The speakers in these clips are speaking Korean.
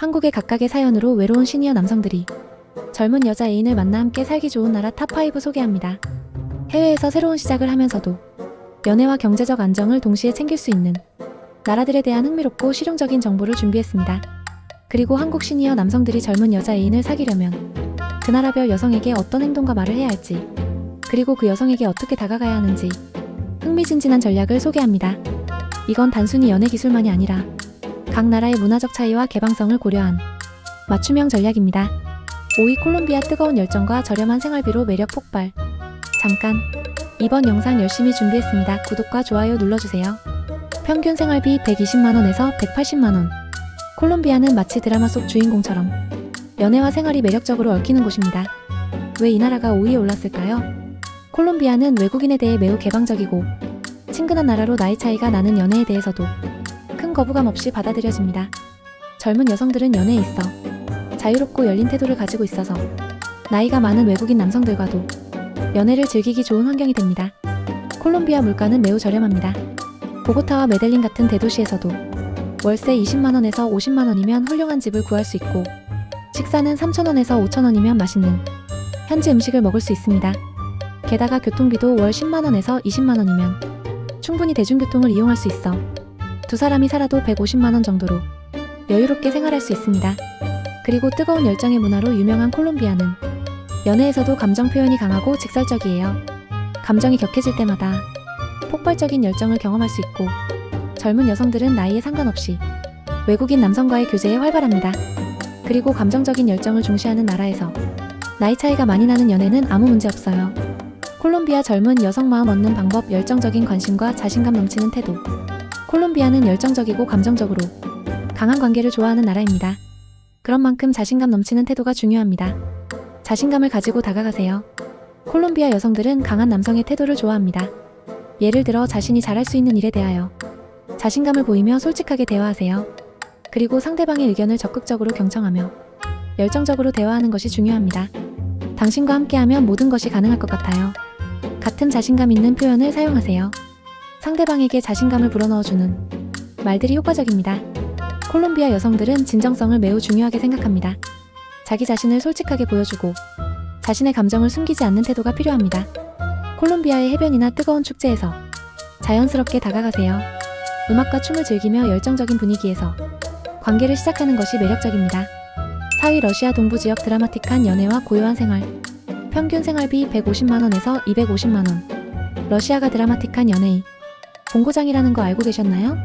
한국의 각각의 사연으로 외로운 시니어 남성들이 젊은 여자 애인을 만나 함께 살기 좋은 나라 탑5 소개합니다. 해외에서 새로운 시작을 하면서도 연애와 경제적 안정을 동시에 챙길 수 있는 나라들에 대한 흥미롭고 실용적인 정보를 준비했습니다. 그리고 한국 시니어 남성들이 젊은 여자 애인을 사귀려면 그 나라별 여성에게 어떤 행동과 말을 해야 할지, 그리고 그 여성에게 어떻게 다가가야 하는지 흥미진진한 전략을 소개합니다. 이건 단순히 연애 기술만이 아니라 각 나라의 문화적 차이와 개방성을 고려한 맞춤형 전략입니다. 5위 콜롬비아 뜨거운 열정과 저렴한 생활비로 매력 폭발. 잠깐! 이번 영상 열심히 준비했습니다. 구독과 좋아요 눌러주세요. 평균 생활비 120만원에서 180만원. 콜롬비아는 마치 드라마 속 주인공처럼 연애와 생활이 매력적으로 얽히는 곳입니다. 왜 이 나라가 5위에 올랐을까요? 콜롬비아는 외국인에 대해 매우 개방적이고 친근한 나라로 나이 차이가 나는 연애에 대해서도 큰 거부감 없이 받아들여집니다. 젊은 여성들은 연애에 있어 자유롭고 열린 태도를 가지고 있어서 나이가 많은 외국인 남성들과도 연애를 즐기기 좋은 환경이 됩니다. 콜롬비아 물가는 매우 저렴합니다. 보고타와 메델린 같은 대도시에서도 월세 20만원에서 50만원이면 훌륭한 집을 구할 수 있고, 식사는 3,000원에서 5,000원이면 맛있는 현지 음식을 먹을 수 있습니다. 게다가 교통비도 월 10만원에서 20만원이면 충분히 대중교통을 이용할 수 있어 두 사람이 살아도 150만원 정도로 여유롭게 생활할 수 있습니다. 그리고 뜨거운 열정의 문화로 유명한 콜롬비아는 연애에서도 감정 표현이 강하고 직설적이에요. 감정이 격해질 때마다 폭발적인 열정을 경험할 수 있고, 젊은 여성들은 나이에 상관없이 외국인 남성과의 교제에 활발합니다. 그리고 감정적인 열정을 중시하는 나라에서 나이 차이가 많이 나는 연애는 아무 문제 없어요. 콜롬비아 젊은 여성 마음 얻는 방법, 열정적인 관심과 자신감 넘치는 태도. 콜롬비아는 열정적이고 감정적으로 강한 관계를 좋아하는 나라입니다. 그런 만큼 자신감 넘치는 태도가 중요합니다. 자신감을 가지고 다가가세요. 콜롬비아 여성들은 강한 남성의 태도를 좋아합니다. 예를 들어 자신이 잘할 수 있는 일에 대하여 자신감을 보이며 솔직하게 대화하세요. 그리고 상대방의 의견을 적극적으로 경청하며 열정적으로 대화하는 것이 중요합니다. 당신과 함께하면 모든 것이 가능할 것 같아요. 같은 자신감 있는 표현을 사용하세요. 상대방에게 자신감을 불어넣어주는 말들이 효과적입니다. 콜롬비아 여성들은 진정성을 매우 중요하게 생각합니다. 자기 자신을 솔직하게 보여주고 자신의 감정을 숨기지 않는 태도가 필요합니다. 콜롬비아의 해변이나 뜨거운 축제에서 자연스럽게 다가가세요. 음악과 춤을 즐기며 열정적인 분위기에서 관계를 시작하는 것이 매력적입니다. 4위 러시아 동부 지역 드라마틱한 연애와 고요한 생활. 평균 생활비 150만원에서 250만원. 러시아가 드라마틱한 연애의 본고장이라는 거 알고 계셨나요?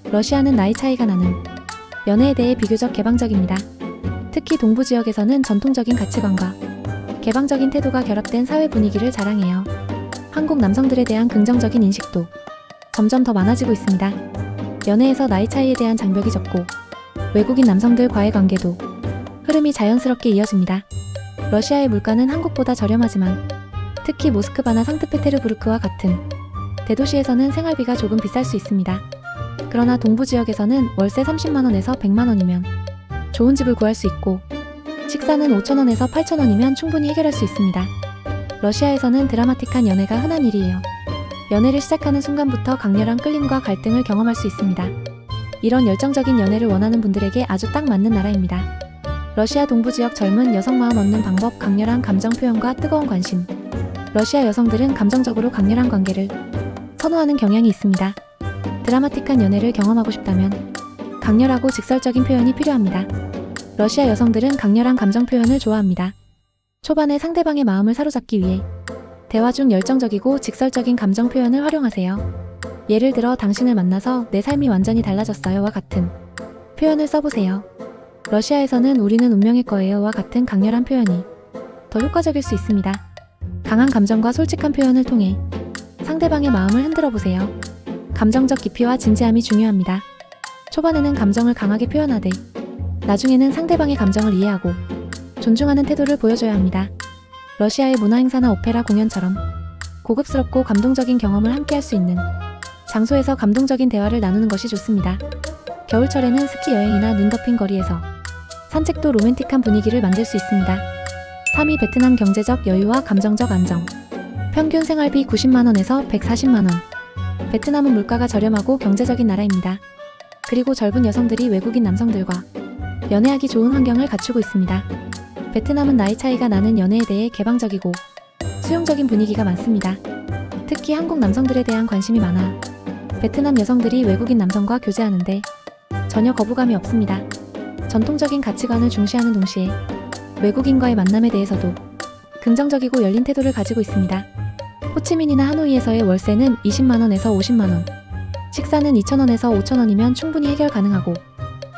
러시아는 나이 차이가 나는 연애에 대해 비교적 개방적입니다. 특히 동부 지역에서는 전통적인 가치관과 개방적인 태도가 결합된 사회 분위기를 자랑해요. 한국 남성들에 대한 긍정적인 인식도 점점 더 많아지고 있습니다. 연애에서 나이 차이에 대한 장벽이 적고 외국인 남성들과의 관계도 흐름이 자연스럽게 이어집니다. 러시아의 물가는 한국보다 저렴하지만 특히 모스크바나 상트페테르부르크와 같은 대도시에서는 생활비가 조금 비쌀 수 있습니다. 그러나 동부 지역에서는 월세 30만원에서 100만원이면 좋은 집을 구할 수 있고, 식사는 5,000원에서 8,000원이면 충분히 해결할 수 있습니다. 러시아에서는 드라마틱한 연애가 흔한 일이에요. 연애를 시작하는 순간부터 강렬한 끌림과 갈등을 경험할 수 있습니다. 이런 열정적인 연애를 원하는 분들에게 아주 딱 맞는 나라입니다. 러시아 동부 지역 젊은 여성 마음 얻는 방법, 강렬한 감정 표현과 뜨거운 관심. 러시아 여성들은 감정적으로 강렬한 관계를 선호하는 경향이 있습니다. 드라마틱한 연애를 경험하고 싶다면 강렬하고 직설적인 표현이 필요합니다. 러시아 여성들은 강렬한 감정 표현을 좋아합니다. 초반에 상대방의 마음을 사로잡기 위해 대화 중 열정적이고 직설적인 감정 표현을 활용하세요. 예를 들어 당신을 만나서 내 삶이 완전히 달라졌어요와 같은 표현을 써보세요. 러시아에서는 우리는 운명일 거예요와 같은 강렬한 표현이 더 효과적일 수 있습니다. 강한 감정과 솔직한 표현을 통해 상대방의 마음을 흔들어 보세요. 감정적 깊이와 진지함이 중요합니다. 초반에는 감정을 강하게 표현하되 나중에는 상대방의 감정을 이해하고 존중하는 태도를 보여줘야 합니다. 러시아의 문화행사나 오페라 공연처럼 고급스럽고 감동적인 경험을 함께 할 수 있는 장소에서 감동적인 대화를 나누는 것이 좋습니다. 겨울철에는 스키 여행이나 눈 덮인 거리에서 산책도 로맨틱한 분위기를 만들 수 있습니다. 3위 베트남 경제적 여유와 감정적 안정. 평균 생활비 90만원에서 140만원. 베트남은 물가가 저렴하고 경제적인 나라입니다. 그리고 젊은 여성들이 외국인 남성들과 연애하기 좋은 환경을 갖추고 있습니다. 베트남은 나이 차이가 나는 연애에 대해 개방적이고 수용적인 분위기가 많습니다. 특히 한국 남성들에 대한 관심이 많아 베트남 여성들이 외국인 남성과 교제하는데 전혀 거부감이 없습니다. 전통적인 가치관을 중시하는 동시에 외국인과의 만남에 대해서도 긍정적이고 열린 태도를 가지고 있습니다. 호치민이나 하노이에서의 월세는 20만원에서 50만원, 식사는 2,000원에서 5,000원이면 충분히 해결 가능하고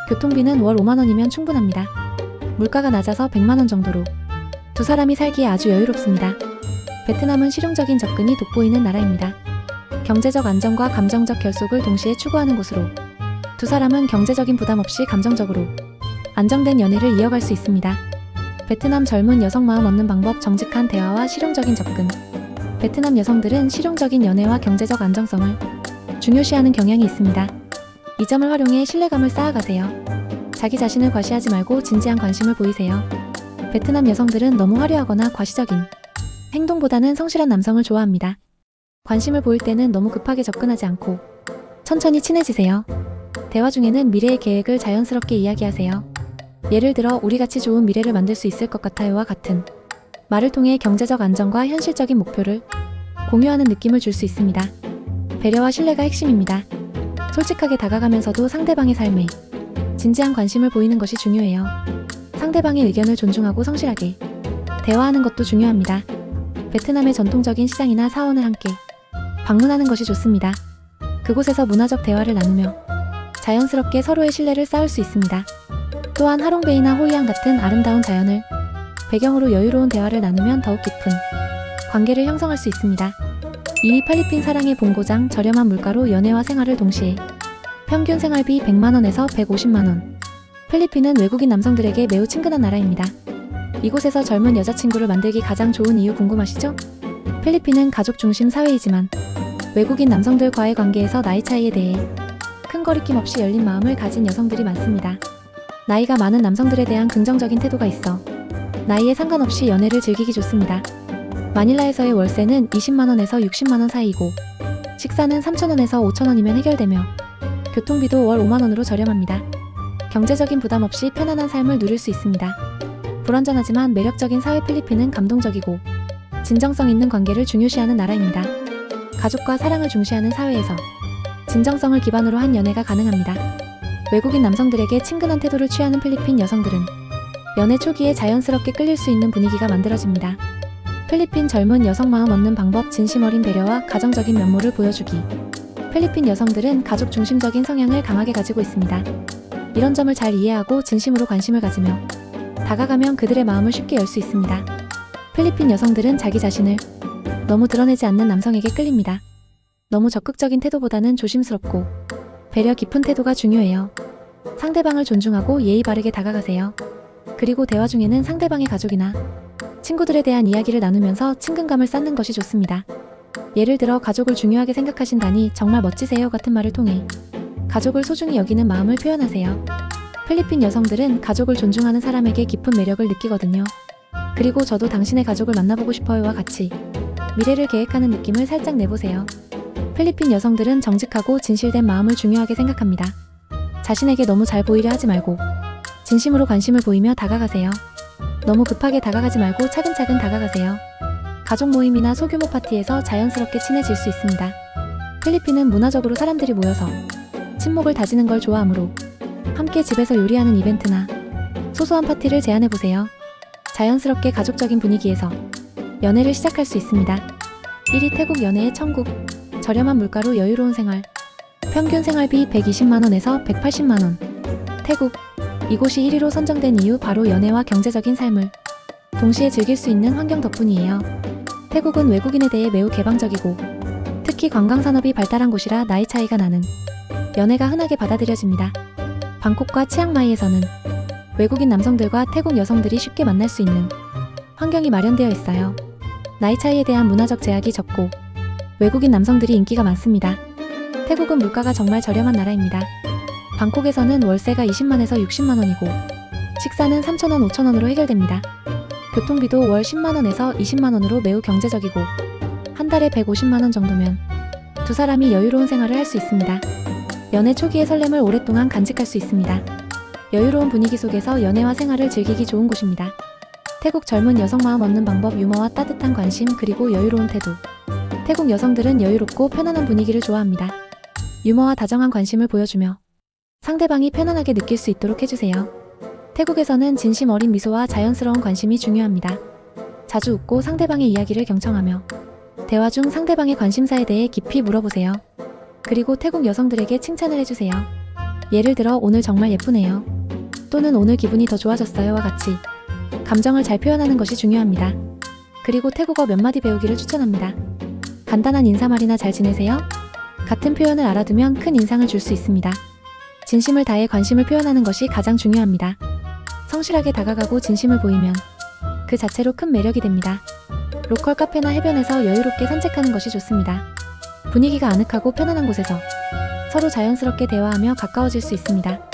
교통비는 월 5만원이면 충분합니다. 물가가 낮아서 100만원 정도로 두 사람이 살기에 아주 여유롭습니다. 베트남은 실용적인 접근이 돋보이는 나라입니다. 경제적 안정과 감정적 결속을 동시에 추구하는 곳으로 두 사람은 경제적인 부담 없이 감정적으로 안정된 연애를 이어갈 수 있습니다. 베트남 젊은 여성 마음 얻는 방법, 정직한 대화와 실용적인 접근. 베트남 여성들은 실용적인 연애와 경제적 안정성을 중요시하는 경향이 있습니다. 이 점을 활용해 신뢰감을 쌓아가세요. 자기 자신을 과시하지 말고 진지한 관심을 보이세요. 베트남 여성들은 너무 화려하거나 과시적인 행동보다는 성실한 남성을 좋아합니다. 관심을 보일 때는 너무 급하게 접근하지 않고 천천히 친해지세요. 대화 중에는 미래의 계획을 자연스럽게 이야기하세요. 예를 들어 우리같이 좋은 미래를 만들 수 있을 것 같아요와 같은 말을 통해 경제적 안정과 현실적인 목표를 공유하는 느낌을 줄 수 있습니다. 배려와 신뢰가 핵심입니다. 솔직하게 다가가면서도 상대방의 삶에 진지한 관심을 보이는 것이 중요해요. 상대방의 의견을 존중하고 성실하게 대화하는 것도 중요합니다. 베트남의 전통적인 시장이나 사원을 함께 방문하는 것이 좋습니다. 그곳에서 문화적 대화를 나누며 자연스럽게 서로의 신뢰를 쌓을 수 있습니다. 또한 하롱베이나 호이안 같은 아름다운 자연을 배경으로 여유로운 대화를 나누면 더욱 깊은 관계를 형성할 수 있습니다. 이 필리핀 사랑의 본고장, 저렴한 물가로 연애와 생활을 동시에 평균 생활비 100만원에서 150만원. 필리핀은 외국인 남성들에게 매우 친근한 나라입니다. 이곳에서 젊은 여자친구를 만들기 가장 좋은 이유 궁금하시죠? 필리핀은 가족 중심 사회이지만 외국인 남성들과의 관계에서 나이 차이에 대해 큰 거리낌 없이 열린 마음을 가진 여성들이 많습니다. 나이가 많은 남성들에 대한 긍정적인 태도가 있어 나이에 상관없이 연애를 즐기기 좋습니다. 마닐라에서의 월세는 20만원에서 60만원 사이이고 식사는 3,000원에서 5,000원이면 해결되며 교통비도 월 5만원으로 저렴합니다. 경제적인 부담 없이 편안한 삶을 누릴 수 있습니다. 불완전하지만 매력적인 사회. 필리핀은 감동적이고 진정성 있는 관계를 중요시하는 나라입니다. 가족과 사랑을 중시하는 사회에서 진정성을 기반으로 한 연애가 가능합니다. 외국인 남성들에게 친근한 태도를 취하는 필리핀 여성들은 연애 초기에 자연스럽게 끌릴 수 있는 분위기가 만들어집니다. 필리핀 젊은 여성 마음 얻는 방법, 진심 어린 배려와 가정적인 면모를 보여주기. 필리핀 여성들은 가족 중심적인 성향을 강하게 가지고 있습니다. 이런 점을 잘 이해하고 진심으로 관심을 가지며 다가가면 그들의 마음을 쉽게 열 수 있습니다. 필리핀 여성들은 자기 자신을 너무 드러내지 않는 남성에게 끌립니다. 너무 적극적인 태도보다는 조심스럽고 배려 깊은 태도가 중요해요. 상대방을 존중하고 예의 바르게 다가가세요. 그리고 대화 중에는 상대방의 가족이나 친구들에 대한 이야기를 나누면서 친근감을 쌓는 것이 좋습니다. 예를 들어 가족을 중요하게 생각하신다니 정말 멋지세요 같은 말을 통해 가족을 소중히 여기는 마음을 표현하세요. 필리핀 여성들은 가족을 존중하는 사람에게 깊은 매력을 느끼거든요. 그리고 저도 당신의 가족을 만나보고 싶어요와 같이 미래를 계획하는 느낌을 살짝 내보세요. 필리핀 여성들은 정직하고 진실된 마음을 중요하게 생각합니다. 자신에게 너무 잘 보이려 하지 말고 진심으로 관심을 보이며 다가가세요. 너무 급하게 다가가지 말고 차근차근 다가가세요. 가족 모임이나 소규모 파티에서 자연스럽게 친해질 수 있습니다. 필리핀은 문화적으로 사람들이 모여서 친목을 다지는 걸 좋아하므로 함께 집에서 요리하는 이벤트나 소소한 파티를 제안해보세요. 자연스럽게 가족적인 분위기에서 연애를 시작할 수 있습니다. 1위 태국 연애의 천국. 저렴한 물가로 여유로운 생활. 평균 생활비 120만원에서 180만원. 태국. 이곳이 1위로 선정된 이유 바로 연애와 경제적인 삶을 동시에 즐길 수 있는 환경 덕분이에요. 태국은 외국인에 대해 매우 개방적이고 특히 관광산업이 발달한 곳이라 나이 차이가 나는 연애가 흔하게 받아들여집니다. 방콕과 치앙마이에서는 외국인 남성들과 태국 여성들이 쉽게 만날 수 있는 환경이 마련되어 있어요. 나이 차이에 대한 문화적 제약이 적고 외국인 남성들이 인기가 많습니다. 태국은 물가가 정말 저렴한 나라입니다. 방콕에서는 월세가 20만에서 60만원이고 식사는 3,000원, 5,000원으로 해결됩니다. 교통비도 월 10만원에서 20만원으로 매우 경제적이고 한 달에 150만원 정도면 두 사람이 여유로운 생활을 할 수 있습니다. 연애 초기의 설렘을 오랫동안 간직할 수 있습니다. 여유로운 분위기 속에서 연애와 생활을 즐기기 좋은 곳입니다. 태국 젊은 여성 마음 얻는 방법, 유머와 따뜻한 관심, 그리고 여유로운 태도. 태국 여성들은 여유롭고 편안한 분위기를 좋아합니다. 유머와 다정한 관심을 보여주며 상대방이 편안하게 느낄 수 있도록 해주세요. 태국에서는 진심 어린 미소와 자연스러운 관심이 중요합니다. 자주 웃고 상대방의 이야기를 경청하며 대화 중 상대방의 관심사에 대해 깊이 물어보세요. 그리고 태국 여성들에게 칭찬을 해주세요. 예를 들어 오늘 정말 예쁘네요. 또는 오늘 기분이 더 좋아졌어요와 같이 감정을 잘 표현하는 것이 중요합니다. 그리고 태국어 몇 마디 배우기를 추천합니다. 간단한 인사말이나 잘 지내세요? 같은 표현을 알아두면 큰 인상을 줄 수 있습니다. 진심을 다해 관심을 표현하는 것이 가장 중요합니다. 성실하게 다가가고 진심을 보이면 그 자체로 큰 매력이 됩니다. 로컬 카페나 해변에서 여유롭게 산책하는 것이 좋습니다. 분위기가 아늑하고 편안한 곳에서 서로 자연스럽게 대화하며 가까워질 수 있습니다.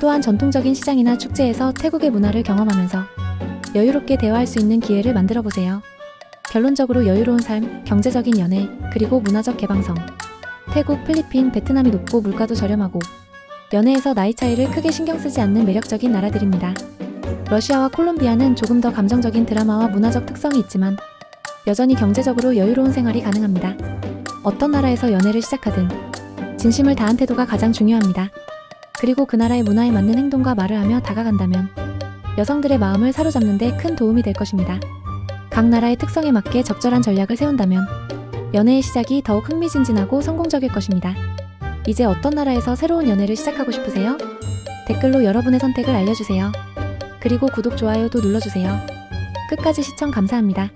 또한 전통적인 시장이나 축제에서 태국의 문화를 경험하면서 여유롭게 대화할 수 있는 기회를 만들어 보세요. 결론적으로 여유로운 삶, 경제적인 연애, 그리고 문화적 개방성. 태국, 필리핀, 베트남이 높고 물가도 저렴하고 연애에서 나이 차이를 크게 신경 쓰지 않는 매력적인 나라들입니다. 러시아와 콜롬비아는 조금 더 감정적인 드라마와 문화적 특성이 있지만 여전히 경제적으로 여유로운 생활이 가능합니다. 어떤 나라에서 연애를 시작하든 진심을 다한 태도가 가장 중요합니다. 그리고 그 나라의 문화에 맞는 행동과 말을 하며 다가간다면 여성들의 마음을 사로잡는 데 큰 도움이 될 것입니다. 각 나라의 특성에 맞게 적절한 전략을 세운다면 연애의 시작이 더욱 흥미진진하고 성공적일 것입니다. 이제 어떤 나라에서 새로운 연애를 시작하고 싶으세요? 댓글로 여러분의 선택을 알려주세요. 그리고 구독, 좋아요도 눌러주세요. 끝까지 시청 감사합니다.